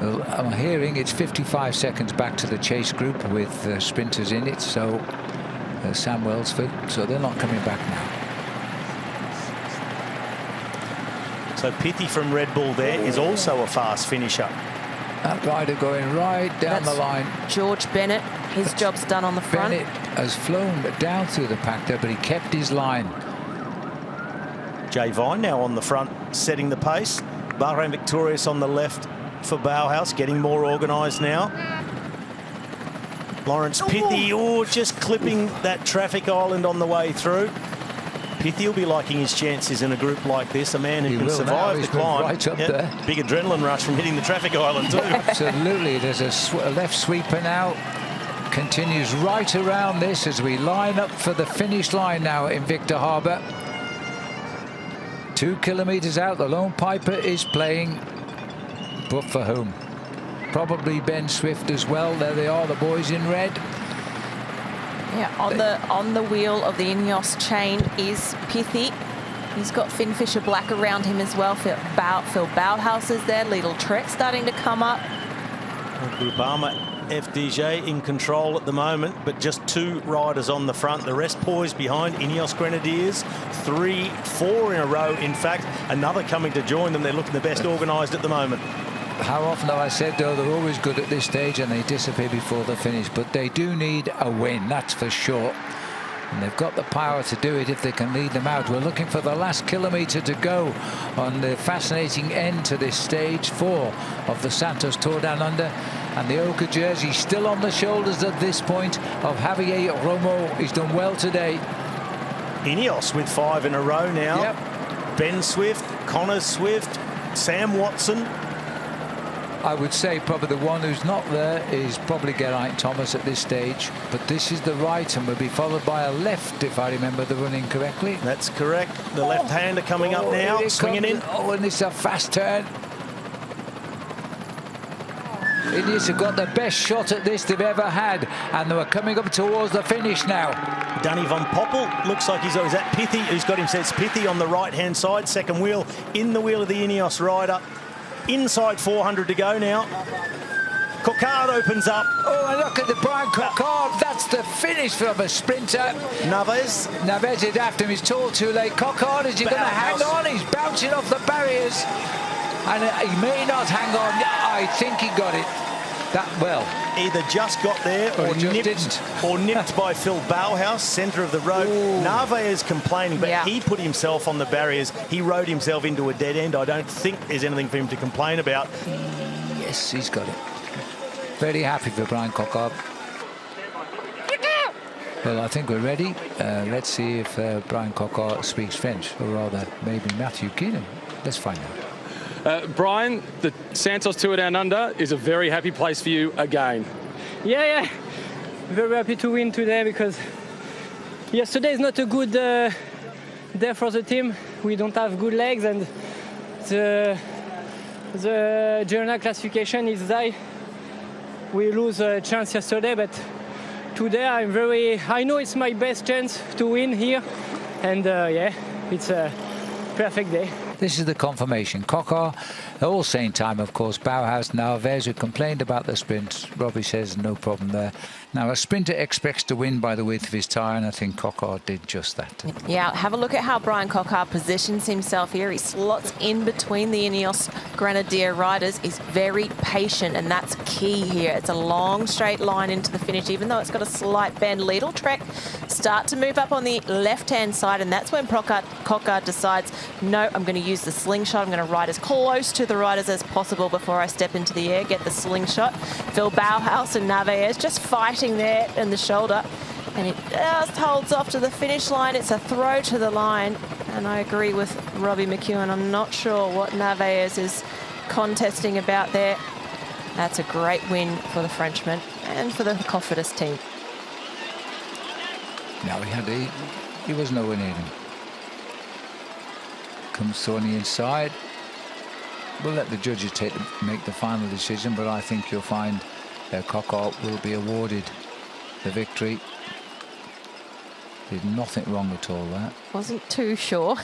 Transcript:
Well, I'm hearing it's 55 seconds back to the chase group with sprinters in it, so Sam Welsford, so they're not coming back now. So Pithy from Red Bull there is also a fast finisher. That rider going right down the line. George Bennett, his job's done on the front. Bennett has flown down through the pack there, but he kept his line. Jay Vine now on the front, setting the pace. Bahrain victorious on the left for Bauhaus, getting more organised now. Lawrence Pithy, just clipping that traffic island on the way through. Pithy will be liking his chances in a group like this. A man who can survive the climb. Right up there. Big adrenaline rush from hitting the traffic island too. Absolutely. There's a left sweeper now. Continues right around this as we line up for the finish line now in Victor Harbour. 2 kilometres out. The Lone Piper is playing, but for whom? Probably Ben Swift as well. There they are, the boys in red. Yeah, on the wheel of the Ineos chain is Pithy. He's got Finn Fisher Black around him as well. Phil Bauhaus is there. Lidl Trek starting to come up. Groupama FDJ in control at the moment, but just 2 riders on the front. The rest poised behind. Ineos Grenadiers, 3, 4 in a row. In fact, another coming to join them. They're looking the best organised at the moment. How often have I said, though, they're always good at this stage and they disappear before the finish, but they do need a win, that's for sure. And they've got the power to do it if they can lead them out. We're looking for the last kilometre to go on the fascinating end to this stage 4 of the Santos Tour Down Under. And the ochre jersey still on the shoulders at this point of Javier Romo. He's done well today. Ineos with 5 in a row now. Yep. Ben Swift, Connor Swift, Sam Watson. I would say probably the one who's not there is probably Geraint Thomas at this stage, but this is the right and will be followed by a left if I remember the running correctly. That's correct. The left-hander coming up now, swinging in. Oh, and it's a fast turn. Ineos have got the best shot at this they've ever had, and they were coming up towards the finish now. Danny Van Poppel looks like he's at Pithy, who's got him set. It's Pithy on the right-hand side, second wheel, in the wheel of the Ineos rider. Inside 400 to go now. Coquard opens up. Oh, and look at the Brian Coquard. That's the finish from a sprinter. Naves is after him. He's told too late. Coquard, is he going to hang on? He's bouncing off the barriers. And he may not hang on. I think he got it. Either just got there or nipped by Phil Bauhaus, centre of the road. Narvaez complaining, but he put himself on the barriers. He rode himself into a dead end. I don't think there's anything for him to complain about. Yes, he's got it. Very happy for Brian Coquard. Well, I think we're ready. Let's see if Brian Coquard speaks French, or rather, maybe Matthew Keenan. Let's find out. Brian, the Santos Tour Down Under is a very happy place for you again. Yeah. Very happy to win today because yesterday is not a good day for the team. We don't have good legs and the journal classification is high. We lose a chance yesterday, but today I know it's my best chance to win here, and it's a perfect day. This is the confirmation. Coquard, all same time, of course. Bauhaus, Narvaez, who complained about the sprint. Robbie says no problem there. Now, a sprinter expects to win by the width of his tyre, and I think Coquard did just that. Yeah, have a look at how Brian Coquard positions himself here. He slots in between the Ineos Grenadier riders. He's very patient, and that's key here. It's a long, straight line into the finish, even though it's got a slight bend. Lidl Trek start to move up on the left-hand side, and that's when Coquard decides, no, I'm going to use the slingshot. I'm going to ride as close to the riders as possible before I step into the air, get the slingshot. Phil Bauhaus and Narvaez just fighting there in the shoulder, and it just holds off to the finish line. It's a throw to the line, and I agree with Robbie McEwen. I'm not sure what Narvaez is contesting about there. That's a great win for the Frenchman and for the Cofidis team. Now he was nowhere near him. Comes on the inside. We'll let the judges make the final decision, but I think you'll find Coquard will be awarded the victory. Did nothing wrong at all there. Wasn't too sure.